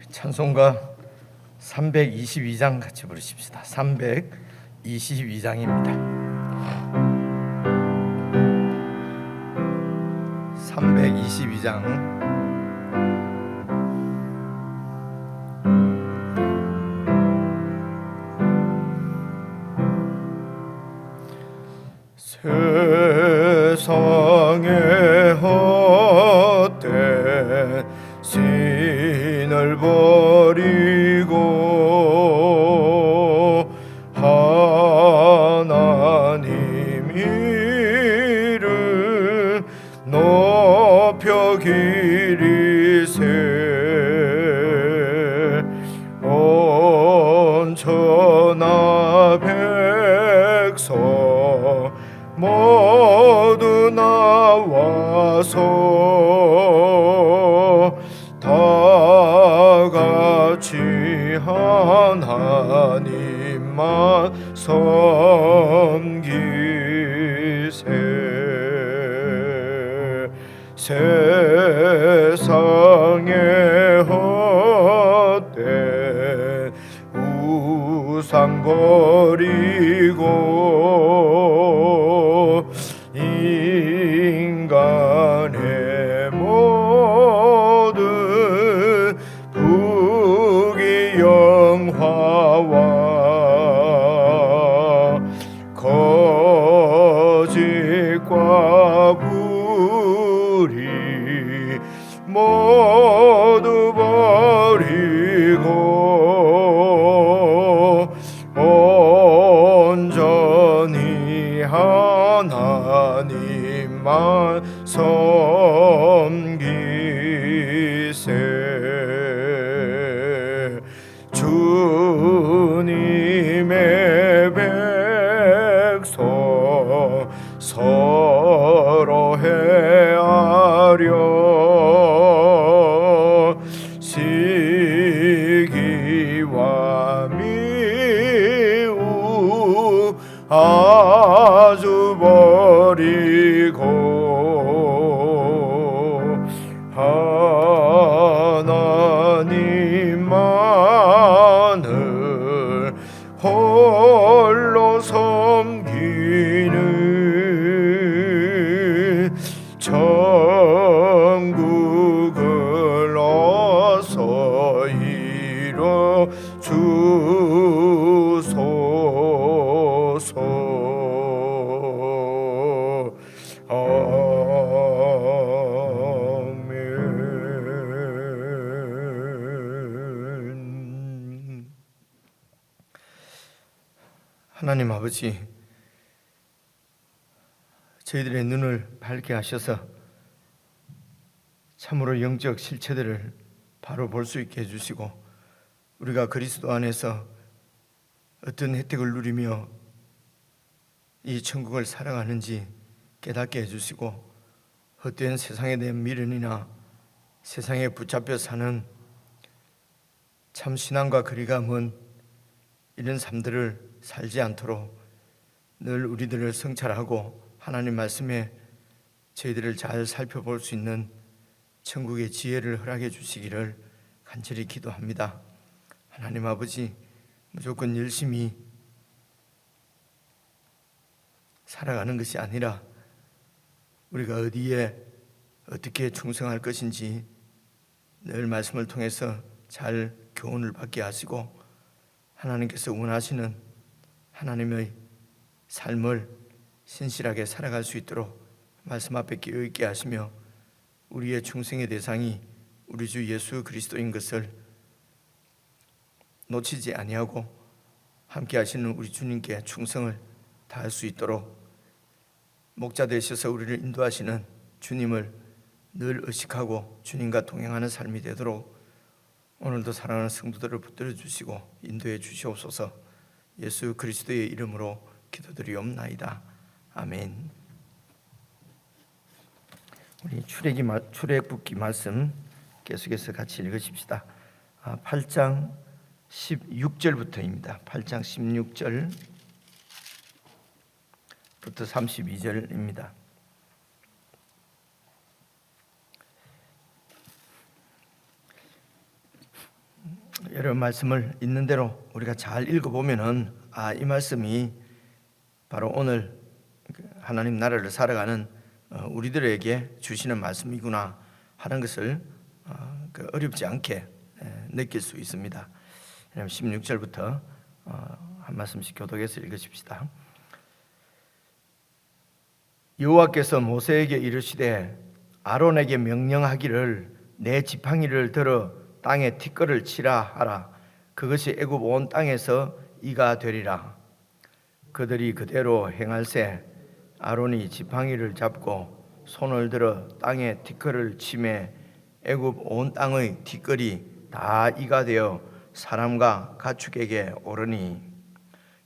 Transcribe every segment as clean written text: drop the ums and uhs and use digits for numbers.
찬송가 322장 같이 부르십시다. 322장입니다. 322장. 세상의 헛된 신을 버리고 하나님 이름 높여 기리세. 온 천하 백성 모두 나와서 다같이 하나님만 섬기세. 세상의 헛된 우상 버리고 인간의 모든 부귀영화와 거짓과 불의 모두 버리고 온전히 하나님만 섬기세. 주님의 백성 서로 헤아려 시기와 미움 아주 버리고 하나님만을 홀로 섬기는 천국을 어서 이뤄 주소서. 아멘. 하나님 아버지, 저희들의 눈을 밝게 하셔서 참으로 영적 실체들을 바로 볼 수 있게 해주시고, 우리가 그리스도 안에서 어떤 혜택을 누리며 이 천국을 살아가는지 깨닫게 해주시고, 헛된 세상에 대한 미련이나 세상에 붙잡혀 사는 참 신앙과 거리가 먼 이런 삶들을 살지 않도록 늘 우리들을 성찰하고 하나님 말씀에 저희들을 잘 살펴볼 수 있는 천국의 지혜를 허락해 주시기를 간절히 기도합니다. 하나님 아버지, 무조건 열심히 살아가는 것이 아니라 우리가 어디에 어떻게 충성할 것인지 늘 말씀을 통해서 잘 교훈을 받게 하시고, 하나님께서 원하시는 하나님의 삶을 신실하게 살아갈 수 있도록 말씀 앞에 깨어있게 하시며, 우리의 충성의 대상이 우리 주 예수 그리스도인 것을 놓치지 아니하고 함께 하시는 우리 주님께 충성을 다할 수 있도록 목자 되셔서 우리를 인도하시는 주님을 늘 의식하고 주님과 동행하는 삶이 되도록 오늘도 사랑하는 성도들을 붙들어 주시고 인도해 주시옵소서. 예수 그리스도의 이름으로 기도드리옵나이다. 아멘. 우리 출애굽기 말씀 계속해서 같이 읽으십시다. 8장 16절부터입니다. 8장 16절부터 32절입니다. 여러 말씀을 있는 대로 우리가 잘 읽어보면은 이 말씀이 바로 오늘 하나님 나라를 살아가는 우리들에게 주시는 말씀이구나 하는 것을 어렵지 않게 느낄 수 있습니다. 16절부터 한 말씀씩 교독해서 읽으십시다. 여호와께서 모세에게 이르시되 아론에게 명령하기를 내 지팡이를 들어 땅에 티끌을 치라 하라. 그것이 애굽 온 땅에서 이가 되리라. 그들이 그대로 행할세 아론이 지팡이를 잡고 손을 들어 땅에 티끌을 치매 애굽 온 땅의 티끌이 다 이가 되어 사람과 가축에게 오르니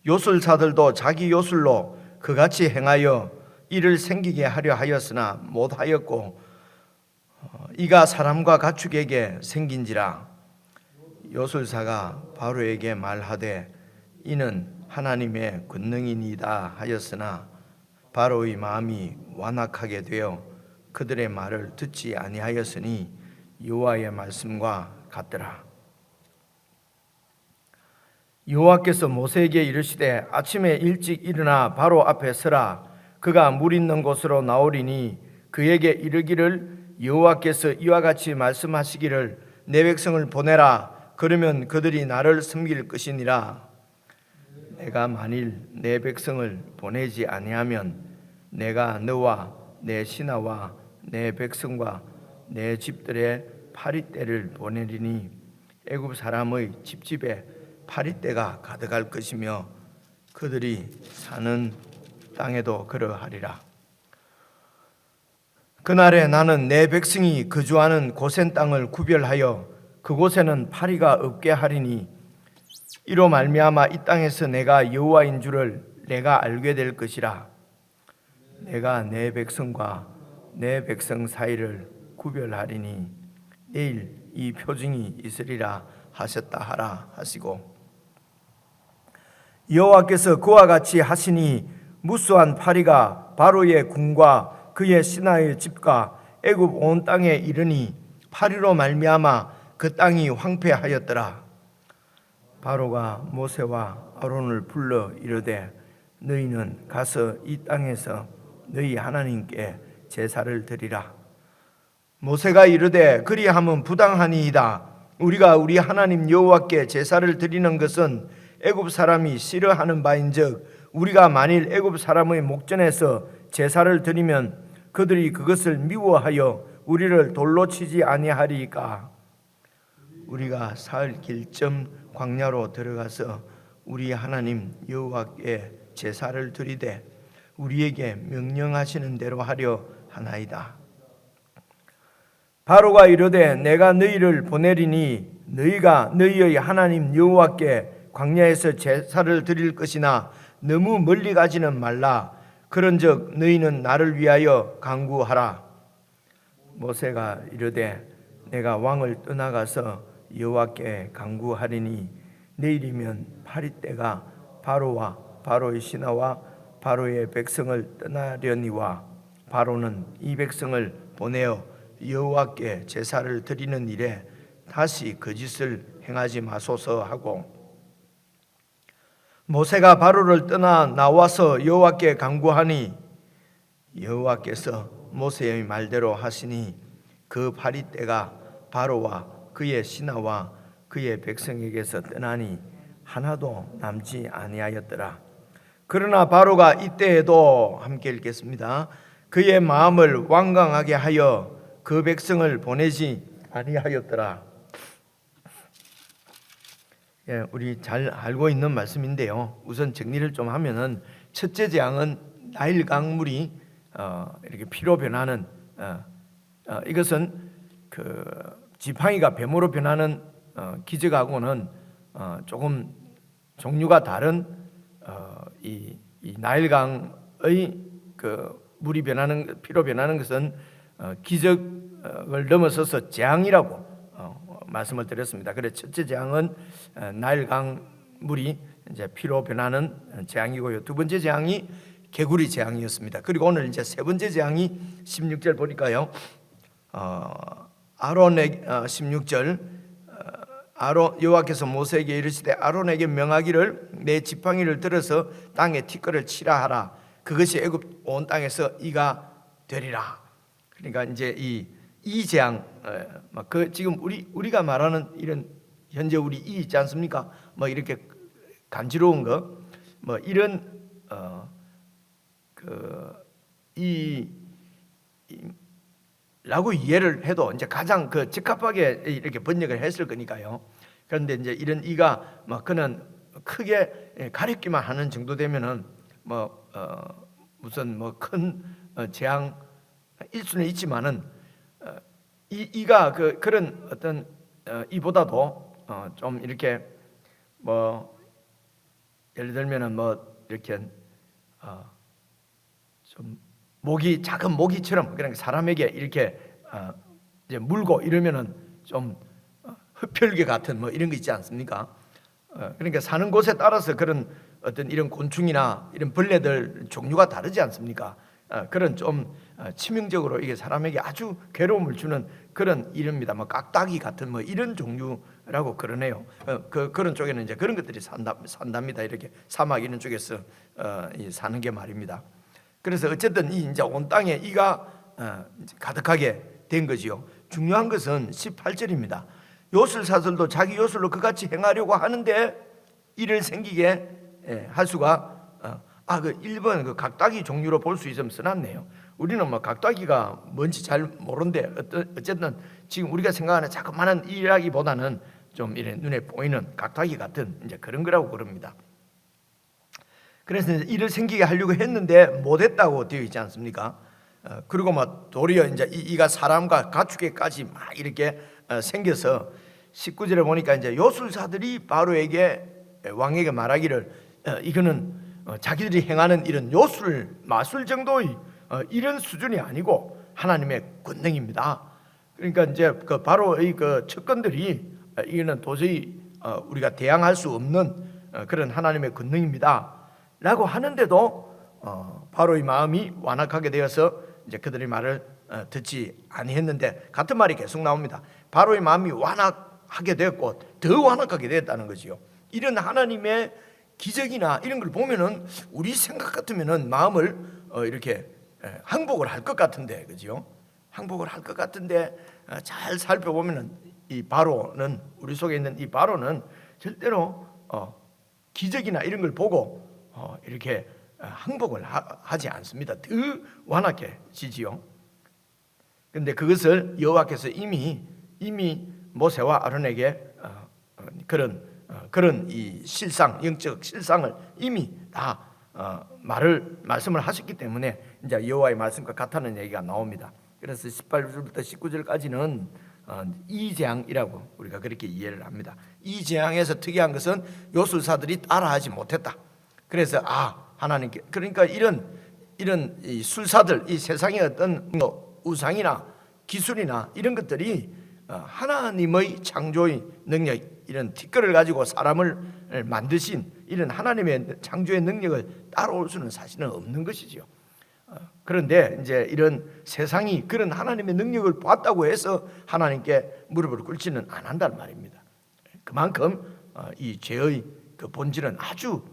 요술사들도 자기 요술로 그같이 행하여 이를 생기게 하려 하였으나 못하였고 이가 사람과 가축에게 생긴지라. 요술사가 바로에게 말하되 이는 하나님의 권능이니이다 하였으나 바로의 마음이 완악하게 되어 그들의 말을 듣지 아니하였으니 여호와의 말씀과 같더라. 여호와께서 모세에게 이르시되 아침에 일찍 일어나 바로 앞에 서라. 그가 물 있는 곳으로 나오리니 그에게 이르기를 여호와께서 이와 같이 말씀하시기를 내 백성을 보내라. 그러면 그들이 나를 섬길 것이니라. 내가 만일 내 백성을 보내지 아니하면 내가 너와 내 신하와 내 백성과 내 집들의 파리떼를 보내리니 애굽 사람의 집집에 파리떼가 가득할 것이며 그들이 사는 땅에도 그러하리라. 그날에 나는 내 백성이 거주하는 고센 땅을 구별하여 그곳에는 파리가 없게 하리니 이로 말미암아 이 땅에서 내가 여호와인 줄을 내가 알게 될 것이라. 내가 내 백성과 내 백성 사이를 구별하리니 내일 이 표징이 있으리라 하셨다 하라 하시고 여호와께서 그와 같이 하시니 무수한 파리가 바로의 궁과 그의 신하의 집과 애굽 온 땅에 이르니 파리로 말미암아 그 땅이 황폐하였더라. 바로가 모세와 아론을 불러 이르되 너희는 가서 이 땅에서 너희 하나님께 제사를 드리라. 모세가 이르되 그리하면 부당하니이다. 우리가 우리 하나님 여호와께 제사를 드리는 것은 애굽 사람이 싫어하는 바인즉 우리가 만일 애굽 사람의 목전에서 제사를 드리면 그들이 그것을 미워하여 우리를 돌로 치지 아니하리까. 우리가 사흘 길쯤 광야로 들어가서 우리 하나님 여호와께 제사를 드리되 우리에게 명령하시는 대로 하려 하나이다. 바로가 이르되 내가 너희를 보내리니 너희가 너희의 하나님 여호와께 광야에서 제사를 드릴 것이나 너무 멀리 가지는 말라. 그런즉 너희는 나를 위하여 간구하라. 모세가 이르되 내가 왕을 떠나가서 여호와께 간구하리니 내일이면 파리떼가 바로와 바로의 신하와 바로의 백성을 떠나려니와 바로는 이 백성을 보내어 여호와께 제사를 드리는 일에 다시 거짓을 행하지 마소서 하고 모세가 바로를 떠나 나와서 여호와께 간구하니 여호와께서 모세의 말대로 하시니 그 파리떼가 바로와 그의 신하와 그의 백성에게서 떠나니 하나도 남지 아니하였더라. 그러나 바로가 이때에도 함께 읽겠습니다. 그의 마음을 완강하게 하여 그 백성을 보내지 아니하였더라. 우리 잘 알고 있는 말씀인데요. 우선 정리를 좀 하면은 첫째 재앙은 나일 강물이 이렇게 피로 변하는 이것은 그 지팡이가 뱀으로 변하는 기적하고는 조금 종류가 다른 이 나일강의 그 물이 변하는 피로 변하는 것은 기적을 넘어서서 재앙이라고 말씀을 드렸습니다. 그래서 첫째 재앙은 나일강 물이 이제 피로 변하는 재앙이고요. 두 번째 재앙이 개구리 재앙이었습니다. 그리고 오늘 이제 세 번째 재앙이 16절 보니까요. 아론의 16절 여호와께서 모세에게 이르시되 아론에게 명하기를 내 지팡이를 들어서 땅에 티끌을 치라 하라. 그것이 애굽 온 땅에서 이가 되리라. 그러니까 이제 이 재앙, 그 지금 우리가 말하는 이런 현재 우리 이 있지 않습니까? 뭐 이렇게 간지러운 거, 뭐 이런 라고 이해를 해도 이제 가장 그 적합하게 이렇게 번역을 했을 거니까요. 그런데 이제 이런 이가 그는 크게 가렵기만 하는 정도 되면은 무슨 큰 재앙일 수는 있지만은 이가 그런 어떤 이보다도 좀 이렇게 예를 들면은 이렇게 좀 작은 모기처럼 그냥 사람에게 이렇게 이제 물고 이러면은 좀 흡혈귀 같은 이런 거 있지 않습니까? 그러니까 사는 곳에 따라서 그런 어떤 이런 곤충이나 이런 벌레들 종류가 다르지 않습니까? 그런 좀 치명적으로 이게 사람에게 아주 괴로움을 주는 그런 이름입니다. 깍딱이 같은 이런 종류라고 그러네요. 그런 쪽에는 이제 그런 것들이 산답니다. 이렇게 사막 이런 쪽에서 사는 게 말입니다. 그래서 어쨌든 이제 온 땅에 이가 가득하게 된 거지요. 중요한 것은 18절입니다. 요술사들도 자기 요술로 그같이 행하려고 하는데 이를 생기게 할 수가 그 1번 그 각닭이 종류로 볼 수 있으면 써놨네요. 우리는 각닭이가 뭔지 잘 모르는데 어쨌든 지금 우리가 생각하는 자그마한 이라기보다는 좀 이래 눈에 보이는 각닭이 같은 이제 그런 거라고 그럽니다. 그래서 이를 생기게 하려고 했는데 못했다고 되어 있지 않습니까? 그리고 도리어 이제 이가 사람과 가축에까지 이렇게 생겨서 19절에 보니까 이제 요술사들이 바로에게 왕에게 말하기를 이거는 자기들이 행하는 이런 요술 마술 정도의 이런 수준이 아니고 하나님의 권능입니다. 그러니까 이제 그 바로의 그 측근들이 이거는 도저히 우리가 대항할 수 없는 그런 하나님의 권능입니다. 라고 하는데도 바로의 마음이 완악하게 되어서 이제 그들의 말을 듣지 아니했는데 같은 말이 계속 나옵니다. 바로의 마음이 완악하게 되었고 더 완악하게 되었다는 거지요. 이런 하나님의 기적이나 이런 걸 보면은 우리 생각 같으면은 마음을 이렇게 항복을 할 것 같은데, 그죠? 항복을 할 것 같은데 잘 살펴보면은 이 바로는 우리 속에 있는 이 바로는 절대로 기적이나 이런 걸 보고 이렇게 항복을 하지 않습니다. 더 완악해지지요. 그런데 그것을 여호와께서 이미 모세와 아론에게 그런 이 실상, 영적 실상을 이미 다 말씀을 하셨기 때문에 이제 여호와의 말씀과 같다는 얘기가 나옵니다. 그래서 18절부터 19절까지는 이 재앙이라고 우리가 그렇게 이해를 합니다. 이 재앙에서 특이한 것은 요술사들이 따라하지 못했다. 그래서 하나님께 그러니까 이런 이 술사들, 이 세상의 어떤 우상이나 기술이나 이런 것들이 하나님의 창조의 능력, 이런 티끌을 가지고 사람을 만드신 이런 하나님의 창조의 능력을 따라올 수는 사실은 없는 것이지요. 그런데 이제 이런 세상이 그런 하나님의 능력을 봤다고 해서 하나님께 무릎을 꿇지는 않는단 말입니다. 그만큼 이 죄의 그 본질은 아주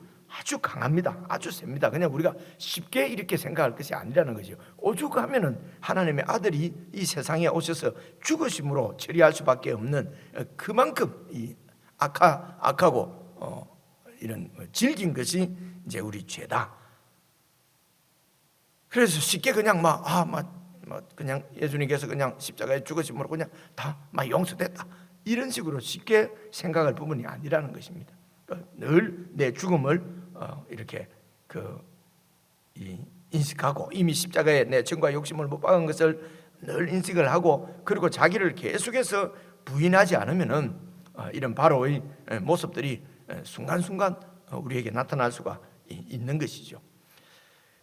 강합니다. 아주 셉니다. 그냥 우리가 쉽게 이렇게 생각할 것이 아니라는 거죠. 오죽하면은 하나님의 아들이 이 세상에 오셔서 죽으심으로 처리할 수밖에 없는 그만큼 이 악하고 이런 질긴 것이 이제 우리 죄다. 그래서 쉽게 그냥 그냥 예수님께서 그냥 십자가에 죽으심으로 그냥 다 용서됐다. 이런 식으로 쉽게 생각할 부분이 아니라는 것입니다. 늘 내 죽음을 이렇게 인식하고 이미 십자가에 내 죄과 욕심을 못 박은 것을 늘 인식을 하고 그리고 자기를 계속해서 부인하지 않으면은 이런 바로의 모습들이 순간순간 우리에게 나타날 수가 있는 것이죠.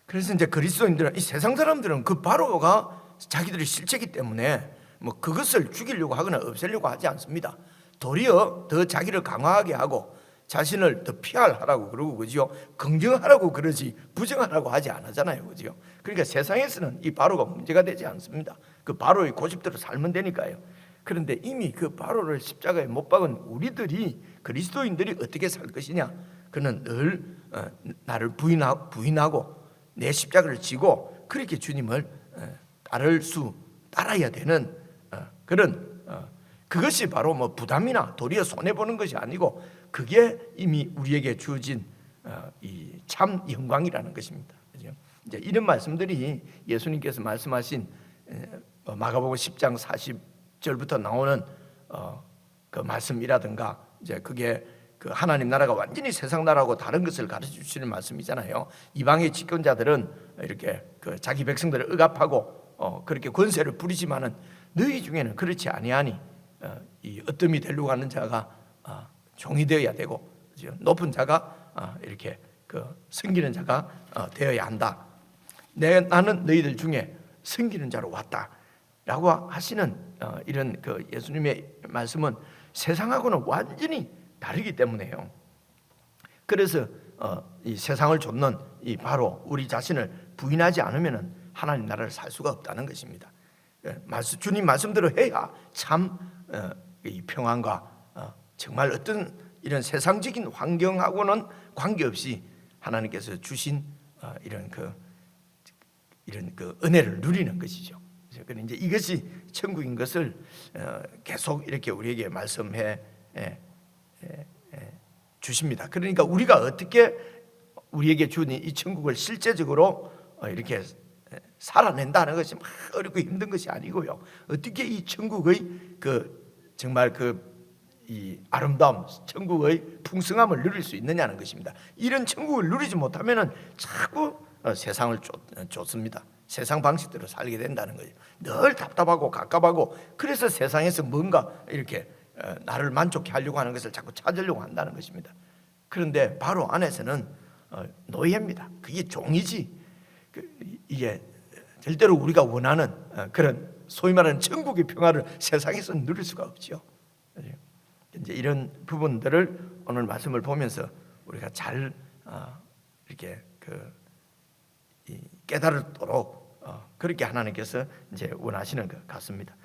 그래서 이제 그리스도인들은 이 세상 사람들은 그 바로가 자기들의 실체이기 때문에 그것을 죽이려고 하거나 없애려고 하지 않습니다. 도리어 더 자기를 강화하게 하고 자신을 더 피하라고 그러고 그죠? 긍정하라고 그러지 부정하라고 하지 않잖아요, 그죠? 그러니까 세상에서는 이 바로가 문제가 되지 않습니다. 그 바로의 고집대로 살면 되니까요. 그런데 이미 그 바로를 십자가에 못 박은 우리들이, 그리스도인들이 어떻게 살 것이냐? 그는 늘 나를 부인하고 내 십자가를 지고 그렇게 주님을 따라야 되는 그런 그것이 바로 뭐 부담이나 도리어 손해 보는 것이 아니고, 그게 이미 우리에게 주어진 이 참 영광이라는 것입니다. 그죠? 이제 이런 말씀들이 예수님께서 말씀하신 마가복음 10장 40절부터 나오는 그 말씀이라든가, 이제 그게 그 하나님 나라가 완전히 세상 나라하고 다른 것을 가르쳐 주시는 말씀이잖아요. 이방의 집권자들은 이렇게 그 자기 백성들을 억압하고 그렇게 권세를 부리지만은 너희 중에는 그렇지 아니하니 이 어뜸이 되려고 하는 자가 종이 되어야 되고, 높은 자가 이렇게 그 섬기는 자가 되어야 한다. 나는 너희들 중에 섬기는 자로 왔다라고 하시는 이런 그 예수님의 말씀은 세상하고는 완전히 다르기 때문에요. 그래서 이 세상을 좇는 이 바로 우리 자신을 부인하지 않으면은 하나님 나라를 살 수가 없다는 것입니다. 주님 말씀대로 해야 참 이 평안과 정말 어떤 이런 세상적인 환경하고는 관계없이 하나님께서 주신 이런 그 은혜를 누리는 것이죠. 그래서 이제 이것이 천국인 것을 계속 이렇게 우리에게 말씀해 주십니다. 그러니까 우리가 어떻게 우리에게 주는 이 천국을 실제적으로 이렇게 살아낸다는 것이 막 어렵고 힘든 것이 아니고요. 어떻게 이 천국의 정말 이 아름다움, 천국의 풍성함을 누릴 수 있느냐는 것입니다. 이런 천국을 누리지 못하면은 자꾸 세상을 쫓습니다. 세상 방식대로 살게 된다는 거예요. 늘 답답하고 갑갑하고, 그래서 세상에서 뭔가 이렇게 나를 만족해 하려고 하는 것을 자꾸 찾으려고 한다는 것입니다. 그런데 바로 안에서는 노예입니다. 그게 종이지, 이게 절대로 우리가 원하는 그런 소위 말하는 천국의 평화를 세상에서 누릴 수가 없죠. 이제 이런 부분들을 오늘 말씀을 보면서 우리가 잘 이렇게 깨달도록 그렇게 하나님께서 이제 원하시는 것 같습니다.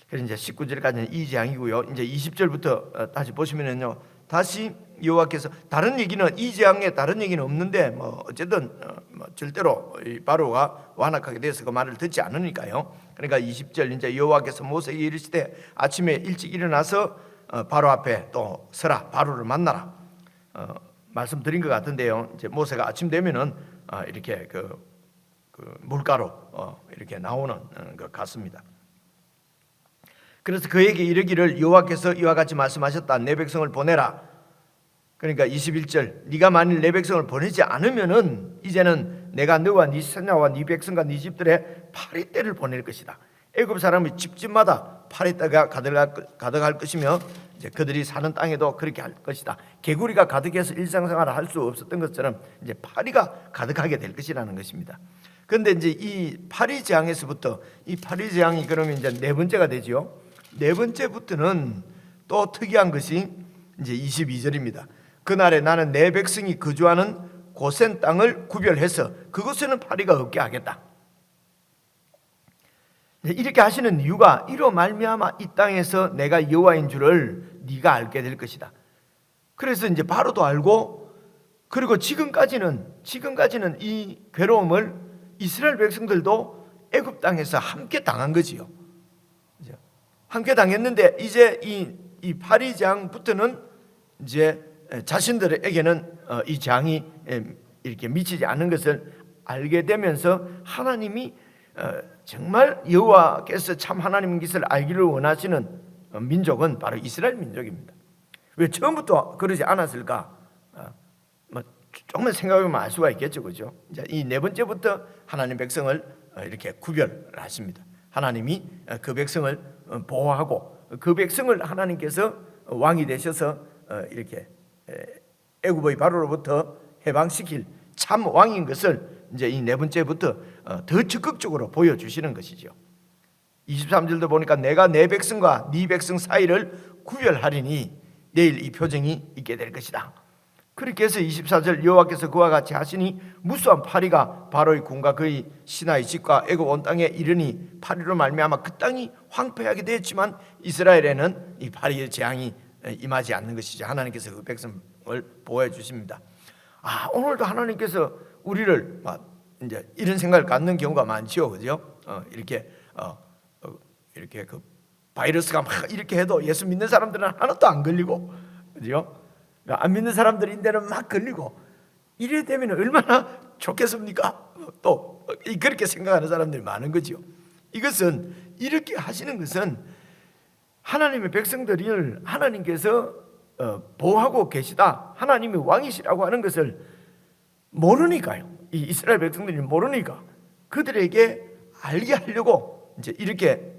그래서 이제 19절까지는 이 재앙이고요. 이제 20절부터 다시 보시면은요, 다시 여호와께서, 다른 얘기는 이 재앙에 다른 얘기는 없는데 뭐 어쨌든 절대로 이 바로가 완악하게 돼서 그 말을 듣지 않으니까요. 그러니까 20절 이제 여호와께서 모세에게 이르시되 아침에 일찍 일어나서 바로 앞에 또 서라, 바로를 만나라. 말씀드린 것 같은데요. 이제 모세가 아침 되면은 이렇게 그 물가로 이렇게 나오는 것 같습니다. 그래서 그에게 이르기를 여호와께서 이와 같이 말씀하셨다. 내 백성을 보내라. 그러니까 21절, 네가 만일 내 백성을 보내지 않으면은 이제는 내가 너와 네 손자와 네 백성과 네 집들에 파리떼를 보낼 것이다. 애굽 사람이 집집마다 파리떼가 가득할 것이며, 이제 그들이 사는 땅에도 그렇게 할 것이다. 개구리가 가득해서 일상생활을 할 수 없었던 것처럼 이제 파리가 가득하게 될 것이라는 것입니다. 그런데 이제 이 파리 재앙에서부터, 이 파리 재앙이 그러면 이제 네 번째가 되죠. 네 번째부터는 또 특이한 것이 이제 22절입니다. 그날에 나는 내 백성이 거주하는 고센 땅을 구별해서 그곳에는 파리가 없게 하겠다. 이렇게 하시는 이유가, 이로 말미암아 이 땅에서 내가 여호와인 줄을 네가 알게 될 것이다. 그래서 이제 바로도 알고, 그리고 지금까지는 이 괴로움을 이스라엘 백성들도 애굽 땅에서 함께 당한 거지요. 함께 당했는데 이제 이 파리 재앙부터는 이제 자신들에게는 이 재앙이 이렇게 미치지 않는 것을 알게 되면서, 하나님이 정말 여호와께서 참 하나님인 것을 알기를 원하시는 민족은 바로 이스라엘 민족입니다. 왜 처음부터 그러지 않았을까? 조금만 생각해보면 알 수가 있겠죠, 그죠? 이제 이 네 번째부터 하나님 백성을 이렇게 구별하십니다. 하나님이 그 백성을 보호하고, 그 백성을 하나님께서 왕이 되셔서 이렇게 애굽의 바로로부터 해방시킬 참 왕인 것을 이제 이 네 번째부터 더 적극적으로 보여주시는 것이죠. 23절도 보니까 내가 내 백성과 네 백성 사이를 구별하리니 내일 이 표정이 있게 될 것이다. 그렇게 해서 24절 여호와께서 그와 같이 하시니 무수한 파리가 바로의 군과 그의 신하의 집과 애굽 온 땅에 이르니 파리로 말미암아 그 땅이 황폐하게 되었지만 이스라엘에는 이 파리의 재앙이 임하지 않는 것이죠. 하나님께서 그 백성을 보호해 주십니다. 오늘도 하나님께서 우리를 이제 이런 생각을 갖는 경우가 많지요, 그죠? 이렇게 그 바이러스가 막 이렇게 해도 예수 믿는 사람들은 하나도 안 걸리고, 그죠? 안 믿는 사람들인데는 막 걸리고, 이래 되면 얼마나 좋겠습니까? 또 그렇게 생각하는 사람들이 많은 거죠. 이것은 이렇게 하시는 것은 하나님의 백성들을 하나님께서 보호하고 계시다, 하나님이 왕이시라고 하는 것을 모르니까요. 이 이스라엘 백성들이 모르니까 그들에게 알게 하려고 이제 이렇게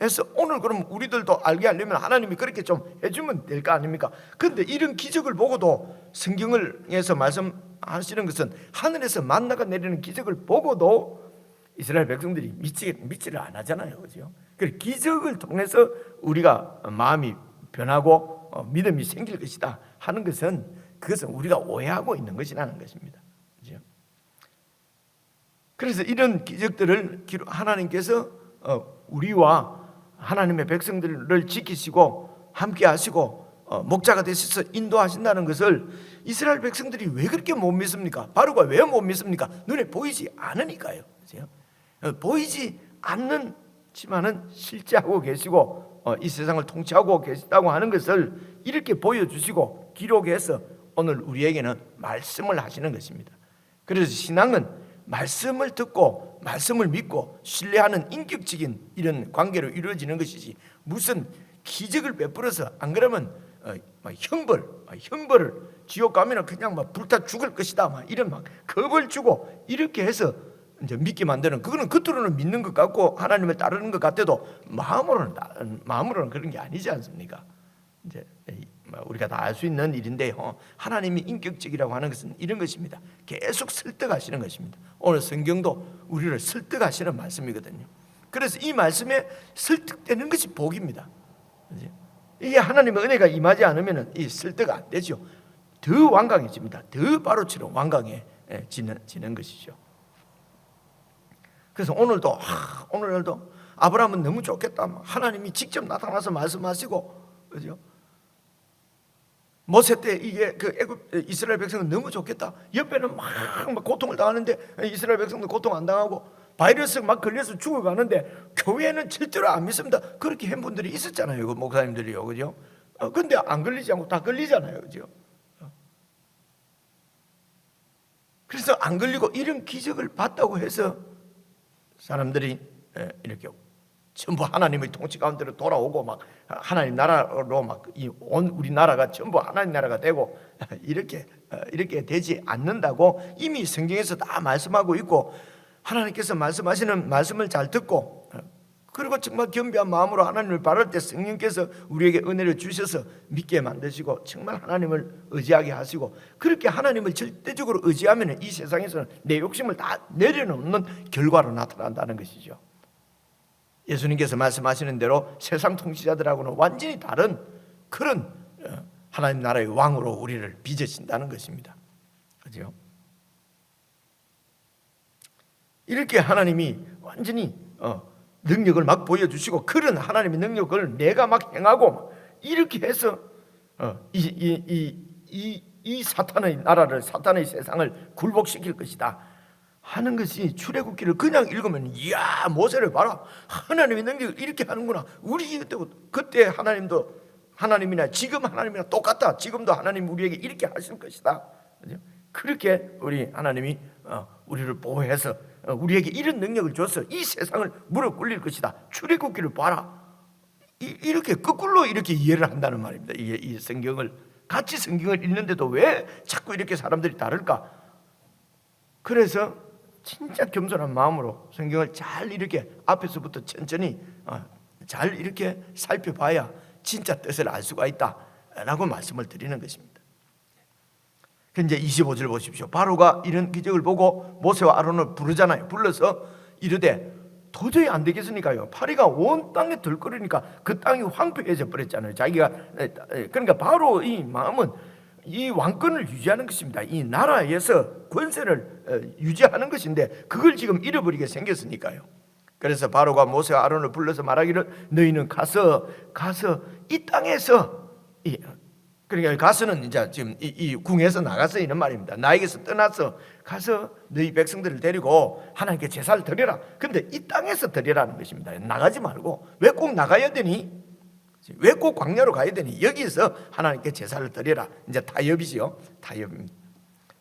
해서 오늘 그럼 우리들도 알게 하려면 하나님이 그렇게 좀 해주면 될 거 아닙니까? 그런데 이런 기적을 보고도 성경에서 말씀하시는 것은 하늘에서 만나가 내리는 기적을 보고도 이스라엘 백성들이 믿지를 안 하잖아요, 그죠? 그래서 기적을 통해서 우리가 마음이 변하고 믿음이 생길 것이다 하는 것은 그것은 우리가 오해하고 있는 것이라는 것입니다, 그죠? 그래서 이런 기적들을 하나님께서 우리와 하나님의 백성들을 지키시고 함께 하시고 목자가 되셔서 인도하신다는 것을 이스라엘 백성들이 왜 그렇게 못 믿습니까? 바로가 왜 못 믿습니까? 눈에 보이지 않으니까요, 그죠? 보이지 않는지만은 실제하고 계시고 이 세상을 통치하고 계시다고 하는 것을 이렇게 보여주시고 기록해서 오늘 우리에게는 말씀을 하시는 것입니다. 그래서 신앙은 말씀을 듣고 말씀을 믿고 신뢰하는 인격적인 이런 관계로 이루어지는 것이지 무슨 기적을 베풀어서 안 그러면 형벌을 지옥 가면 그냥 불타 죽을 것이다 이런 겁을 주고 이렇게 해서 이제 믿게 만드는, 그거는 겉으로는 믿는 것 같고 하나님을 따르는 것 같아도 마음으로는 그런 게 아니지 않습니까? 이제 우리가 다 알 수 있는 일인데요, 하나님이 인격적이라고 하는 것은 이런 것입니다. 계속 설득하시는 것입니다. 오늘 성경도 우리를 설득하시는 말씀이거든요. 그래서 이 말씀에 설득되는 것이 복입니다. 이게 하나님의 은혜가 임하지 않으면 이 설득 안 되죠. 더 완강해집니다. 더 바로처럼 완강해지는 것이죠. 그래서 오늘도 아브라함은 너무 좋겠다. 하나님이 직접 나타나서 말씀하시고, 그죠? 모세 때 이게 이스라엘 백성은 너무 좋겠다. 옆에는 막 고통을 당하는데 이스라엘 백성도 고통 안 당하고 바이러스 막 걸려서 죽어가는데 교회는 절대로 안 믿습니다. 그렇게 한 분들이 있었잖아요, 그 목사님들이요, 그죠? 근데 안 걸리지 않고 다 걸리잖아요, 그죠? 그래서 안 걸리고 이런 기적을 봤다고 해서 사람들이 이렇게 전부 하나님의 통치 가운데로 돌아오고 막 하나님 나라로 막 온 우리나라가 전부 하나님 나라가 되고 이렇게 되지 않는다고 이미 성경에서 다 말씀하고 있고, 하나님께서 말씀하시는 말씀을 잘 듣고 그리고 정말 겸비한 마음으로 하나님을 바랄 때 성령께서 우리에게 은혜를 주셔서 믿게 만드시고 정말 하나님을 의지하게 하시고, 그렇게 하나님을 절대적으로 의지하면 이 세상에서는 내 욕심을 다 내려놓는 결과로 나타난다는 것이죠. 예수님께서 말씀하시는 대로 세상 통치자들하고는 완전히 다른 그런 하나님 나라의 왕으로 우리를 빚으신다는 것입니다. 그죠? 이렇게 하나님이 완전히 능력을 막 보여주시고, 그런 하나님의 능력을 내가 막 행하고 이렇게 해서 이 사탄의 나라를, 사탄의 세상을 굴복시킬 것이다 하는 것이 출애굽기를 그냥 읽으면 이야, 모세를 봐라, 하나님의 능력을 이렇게 하는구나. 우리 그때 하나님이나 지금 하나님이나 똑같다. 지금도 하나님 우리에게 이렇게 하실 것이다. 그렇게 우리 하나님이 우리를 보호해서 우리에게 이런 능력을 줘서 이 세상을 무릎 꿇릴 것이다. 출애굽기를 봐라. 이렇게 거꾸로 이렇게 이해를 한다는 말입니다. 이 성경을 같이 성경을 읽는데도 왜 자꾸 이렇게 사람들이 다를까? 그래서 진짜 겸손한 마음으로 성경을 잘 이렇게 앞에서부터 천천히 잘 이렇게 살펴봐야 진짜 뜻을 알 수가 있다라고 말씀을 드리는 것입니다. 이제 25절 보십시오. 바로가 이런 기적을 보고 모세와 아론을 부르잖아요. 불러서 이르되, 도저히 안 되겠으니까요, 파리가 온 땅에 들끓으니까 그 땅이 황폐해져 버렸잖아요. 자기가 그러니까 바로 이 마음은 이 왕권을 유지하는 것입니다. 이 나라에서 권세를 유지하는 것인데 그걸 지금 잃어버리게 생겼으니까요. 그래서 바로가 모세와 아론을 불러서 말하기를 너희는 가서 이 땅에서 그러니까 가서는 이제 지금 이 궁에서 나가서 이런 말입니다. 나에게서 떠나서 가서 너희 백성들을 데리고 하나님께 제사를 드려라. 근데 이 땅에서 드리라는 것입니다. 나가지 말고. 왜 꼭 나가야 되니? 왜 꼭 광야로 가야 되니? 여기서 하나님께 제사를 드려라. 이제 타협이지요. 타협입니다.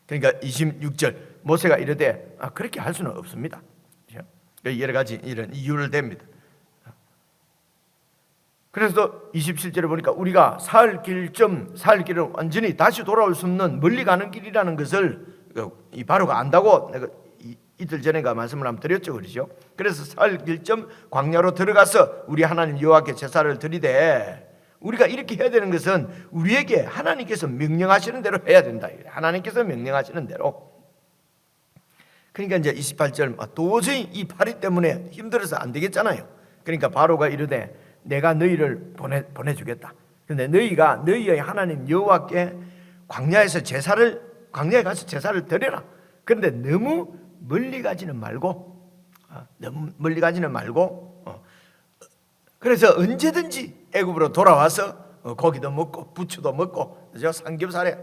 그러니까 26절 모세가 이르되 그렇게 할 수는 없습니다. 여러 가지 이런 이유를 댑니다. 그래서 27절에 보니까 우리가 살 길은 완전히 다시 돌아올 수 없는 멀리 가는 길이라는 것을 이 바로가 안다고 내가 이틀 전에가 말씀을 한번 드렸죠, 그렇죠? 그래서 살 길점 광야로 들어가서 우리 하나님 여호와께 제사를 드리되 우리가 이렇게 해야 되는 것은 우리에게 하나님께서 명령하시는 대로 해야 된다. 하나님께서 명령하시는 대로. 그러니까 이제 28절 도저히 이 파리 때문에 힘들어서 안 되겠잖아요. 그러니까 바로가 이르되 내가 너희를 보내주겠다. 그런데 너희가 너희의 하나님 여호와께 광야에 가서 제사를 드려라. 그런데 너무 멀리 가지는 말고 그래서 언제든지 애굽으로 돌아와서 고기도 먹고 부추도 먹고 삼겹살에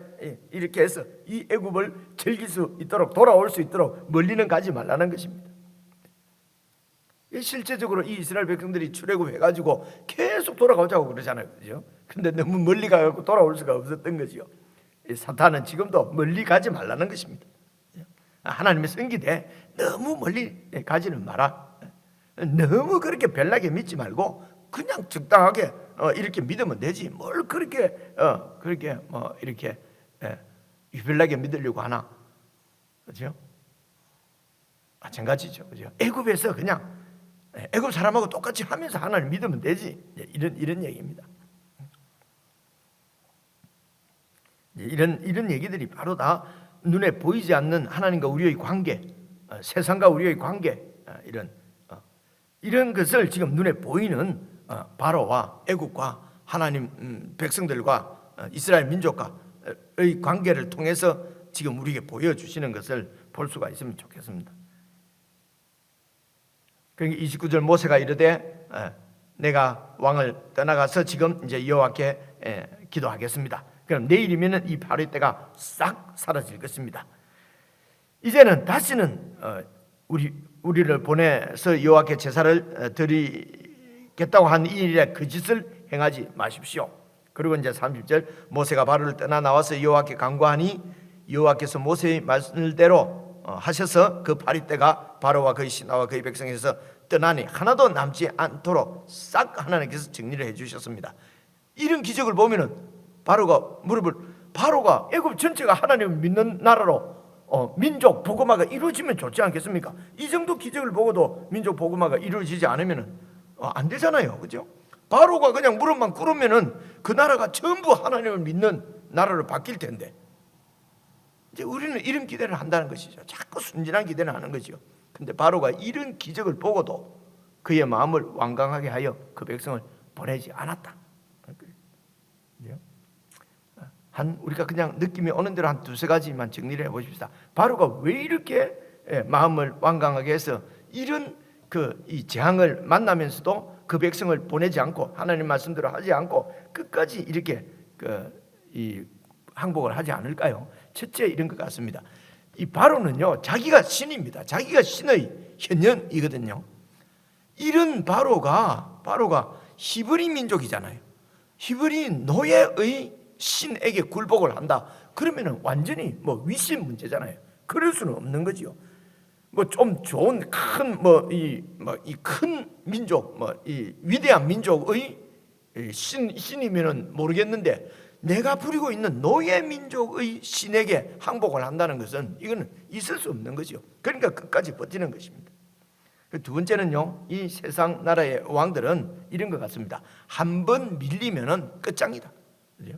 이렇게 해서 이 애굽을 즐길 수 있도록 돌아올 수 있도록 멀리는 가지 말라는 것입니다. 실제적으로 이 이스라엘 백성들이 출애굽해가지고 계속 돌아가자고 그러잖아요, 그렇죠? 근데 너무 멀리 가고 돌아올 수가 없었던 거죠. 사탄은 지금도 멀리 가지 말라는 것입니다. 하나님의 성기대 너무 멀리 가지는 마라. 너무 그렇게 별나게 믿지 말고 그냥 적당하게 이렇게 믿으면 되지. 뭘 그렇게 이렇게 유별나게 믿으려고 하나, 그렇죠? 마찬가지죠, 그렇죠? 애굽에서 그냥 애굽 사람하고 똑같이 하면서 하나님 믿으면 되지. 이런 얘기입니다. 이런 얘기들이 바로 다 눈에 보이지 않는 하나님과 우리의 관계, 세상과 우리의 관계, 이런 것을 지금 눈에 보이는 바로와 애국과 하나님 백성들과 이스라엘 민족과의 관계를 통해서 지금 우리에게 보여주시는 것을 볼 수가 있으면 좋겠습니다. 그러니까 29절 모세가 이르되 내가 왕을 떠나가서 지금 이제 여호와께 기도하겠습니다. 그럼 내일이면 이 파리 때가 싹 사라질 것입니다. 이제는 다시는 우리를 보내서 여호와께 제사를 드리겠다고 한 이 일에 그 짓을 행하지 마십시오. 그리고 이제 30절 모세가 바로를 떠나 나와서 여호와께 간구하니 여호와께서 모세의 말씀대로 하셔서 그 파리 때가 바로와 그의 신하와 그의 백성에서 떠나니 하나도 남지 않도록 싹 하나님께서 정리를 해주셨습니다. 이런 기적을 보면은 바로가 애굽 전체가 하나님을 믿는 나라로 민족 복음화가 이루어지면 좋지 않겠습니까? 이 정도 기적을 보고도 민족 복음화가 이루어지지 않으면 안 되잖아요, 그죠? 바로가 그냥 무릎만 꿇으면은 그 나라가 전부 하나님을 믿는 나라로 바뀔 텐데 이제 우리는 이런 기대를 한다는 것이죠. 자꾸 순진한 기대를 하는 거죠. 근데 바로가 이런 기적을 보고도 그의 마음을 완강하게 하여 그 백성을 보내지 않았다. 우리가 그냥 느낌이 오는 대로 한 두세 가지만 정리를 해보십시다. 바로가 왜 이렇게 마음을 완강하게 해서 이런 이 재앙을 만나면서도 그 백성을 보내지 않고 하나님 말씀대로 하지 않고 끝까지 이렇게 이 항복을 하지 않을까요? 첫째 이런 것 같습니다. 이 바로는요 자기가 신입니다. 자기가 신의 현현이거든요. 이런 바로가 히브리 민족이잖아요. 히브리 노예의 신에게 굴복을 한다. 그러면은 완전히 위신 문제잖아요. 그럴 수는 없는 거지요. 좀 좋은 큰 민족, 이 위대한 민족의 신이면은 모르겠는데 내가 부리고 있는 노예 민족의 신에게 항복을 한다는 것은 이거는 있을 수 없는 거죠. 그러니까 끝까지 버티는 것입니다. 두 번째는요, 이 세상 나라의 왕들은 이런 것 같습니다. 한 번 밀리면은 끝장이다. 그죠?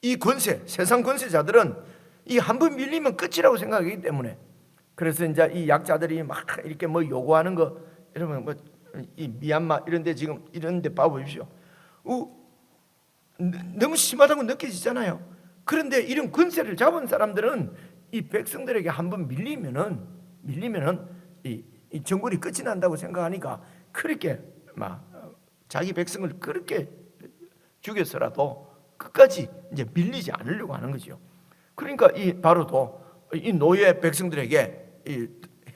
이 세상 권세자들은 이 한 번 밀리면 끝이라고 생각하기 때문에 그래서 이제 이 약자들이 막 이렇게 요구하는 거 여러분 이 미얀마 이런데 지금 이런데 봐보십시오. 너무 심하다고 느껴지잖아요. 그런데 이런 권세를 잡은 사람들은 이 백성들에게 한번 밀리면은 이 정권이 끝이 난다고 생각하니까 그렇게 막 자기 백성을 그렇게 죽여서라도 끝까지 이제 밀리지 않으려고 하는 거죠. 그러니까 이 바로도 이 노예 백성들에게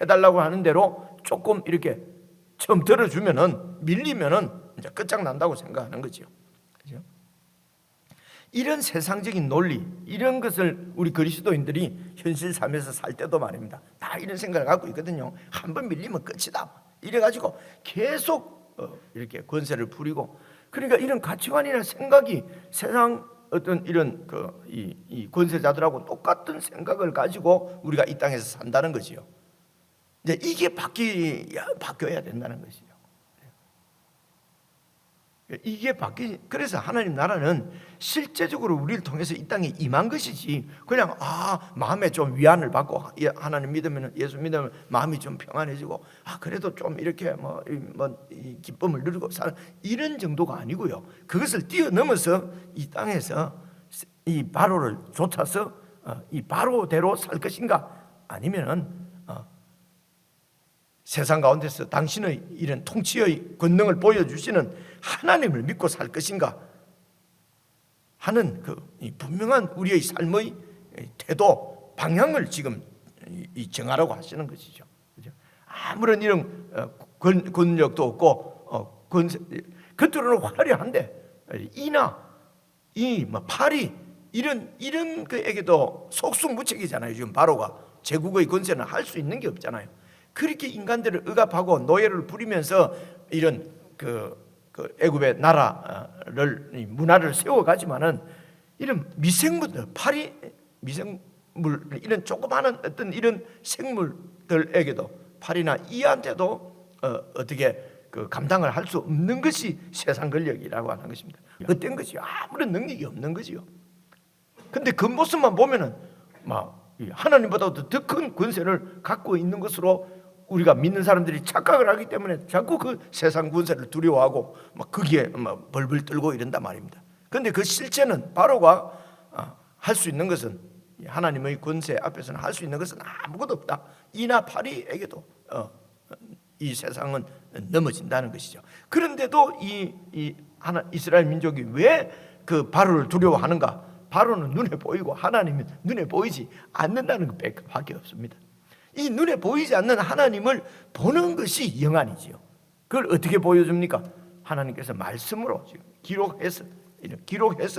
해달라고 하는 대로 조금 이렇게 좀 들어주면은 밀리면은 이제 끝장난다고 생각하는 거죠. 그죠? 이런 세상적인 논리, 이런 것을 우리 그리스도인들이 현실 삶에서 살 때도 말입니다. 다 이런 생각을 갖고 있거든요. 한번 밀리면 끝이다. 이래가지고 계속 이렇게 권세를 부리고, 그러니까 이런 가치관이나 생각이 세상 어떤 이런 이 권세자들하고 똑같은 생각을 가지고 우리가 이 땅에서 산다는 거지요. 이제 이게 바뀌어야 된다는 것이죠. 이게 그래서 하나님 나라는 실제적으로 우리를 통해서 이 땅에 임한 것이지, 그냥 마음에 좀 위안을 받고 하나님 믿으면, 예수 믿으면 마음이 좀 평안해지고 그래도 좀 이렇게 이 기쁨을 누리고 사는 이런 정도가 아니고요. 그것을 뛰어넘어서 이 땅에서 이 바로를 쫓아서 이 바로대로 살 것인가, 아니면은 세상 가운데서 당신의 이런 통치의 권능을 보여주시는 하나님을 믿고 살 것인가 하는 이 분명한 우리의 삶의 태도, 방향을 지금 정하라고 하시는 것이죠. 그죠? 아무런 이런 권력도 없고 겉으로는 화려한데 이나 파리 이런 그에게도 속수무책이잖아요. 지금 바로가 제국의 권세는 할 수 있는 게 없잖아요. 그렇게 인간들을 억압하고 노예를 부리면서 이런 애굽의 나라를 문화를 세워가지만은 이런 미생물들, 미생물 이런 조그마한 어떤 이런 생물들에게도 파리나 이한테도 어떻게 감당을 할 수 없는 것이 세상 권력이라고 하는 것입니다. 어떤 것이요? 아무런 능력이 없는 거지요. 근데 그 모습만 보면은 하나님보다도 더 큰 권세를 갖고 있는 것으로 우리가 믿는 사람들이 착각을 하기 때문에 자꾸 그 세상 권세를 두려워하고 거기에 벌벌 떨고 이런단 말입니다. 그런데 그 실체는 바로가 할 수 있는 것은, 하나님의 권세 앞에서는 할 수 있는 것은 아무것도 없다. 이나 파리에게도 이 세상은 넘어진다는 것이죠. 그런데도 이스라엘 민족이 왜 그 바로를 두려워하는가? 바로는 눈에 보이고 하나님은 눈에 보이지 않는다는 것밖에 없습니다. 이 눈에 보이지 않는 하나님을 보는 것이 영안이지요. 그걸 어떻게 보여줍니까? 하나님께서 말씀으로 기록해서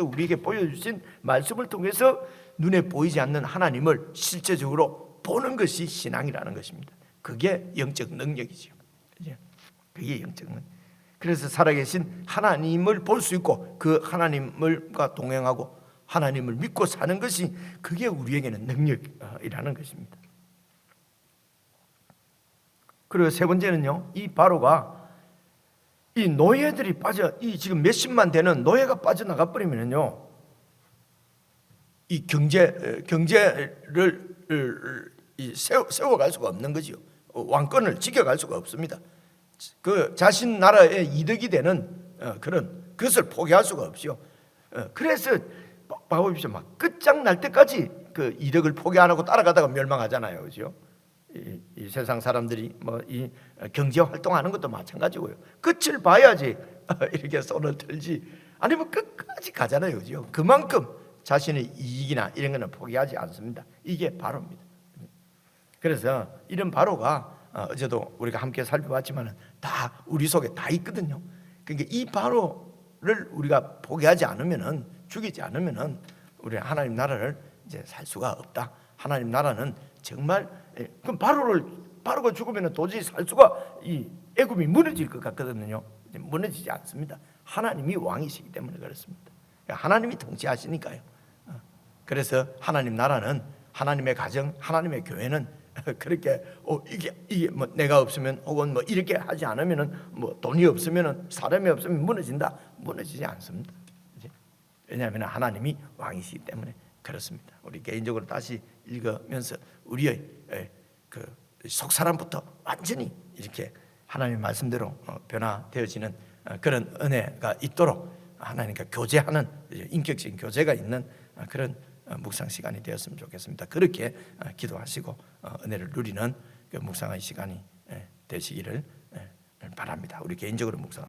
우리에게 보여주신 말씀을 통해서 눈에 보이지 않는 하나님을 실제적으로 보는 것이 신앙이라는 것입니다. 그게 영적 능력이지요. 그게 영적 능력. 그래서 살아계신 하나님을 볼 수 있고 그 하나님과 동행하고 하나님을 믿고 사는 것이, 그게 우리에게는 능력이라는 것입니다. 그리고 세 번째는요, 이 바로가 이 노예들이 지금 몇십만 되는 노예가 빠져나가 버리면요, 이 경제를 세워갈 수가 없는 거지요. 왕권을 지켜갈 수가 없습니다. 그 자신 나라의 이득이 되는 그것을 포기할 수가 없죠. 그래서 봐보십시오. 끝장날 때까지 그 이득을 포기 안 하고 따라가다가 멸망하잖아요. 그죠? 이 세상 사람들이 이 경제 활동하는 것도 마찬가지고요. 끝을 봐야지 이렇게 손을 들지, 아니면 끝까지 가잖아요. 그죠? 그만큼 자신의 이익이나 이런 거는 포기하지 않습니다. 이게 바로입니다. 그래서 이런 바로가 어제도 우리가 함께 살펴봤지만 다 우리 속에 다 있거든요. 그러니까 이 바로를 우리가 포기하지 않으면은, 죽이지 않으면은 우리 하나님 나라를 이제 살 수가 없다. 하나님 나라는 정말, 그럼 바로가 죽으면 도저히 살 수가, 이 애굽이 무너질 것 같거든요. 무너지지 않습니다. 하나님이 왕이시기 때문에 그렇습니다. 하나님이 통치하시니까요. 그래서 하나님 나라는, 하나님의 가정, 하나님의 교회는 그렇게 이게 내가 없으면, 혹은 이렇게 하지 않으면은, 돈이 없으면은, 사람이 없으면 무너지지 않습니다. 왜냐하면 하나님이 왕이시기 때문에 그렇습니다. 우리 개인적으로 다시 읽으면서 우리의 속 사람부터 완전히 이렇게 하나님의 말씀대로 변화되어지는 그런 은혜가 있도록 하나님과 교제하는 인격적인 교제가 있는 그런 묵상 시간이 되었으면 좋겠습니다. 그렇게 기도하시고 은혜를 누리는 그 묵상의 시간이 되시기를 바랍니다. 우리 개인적으로 묵상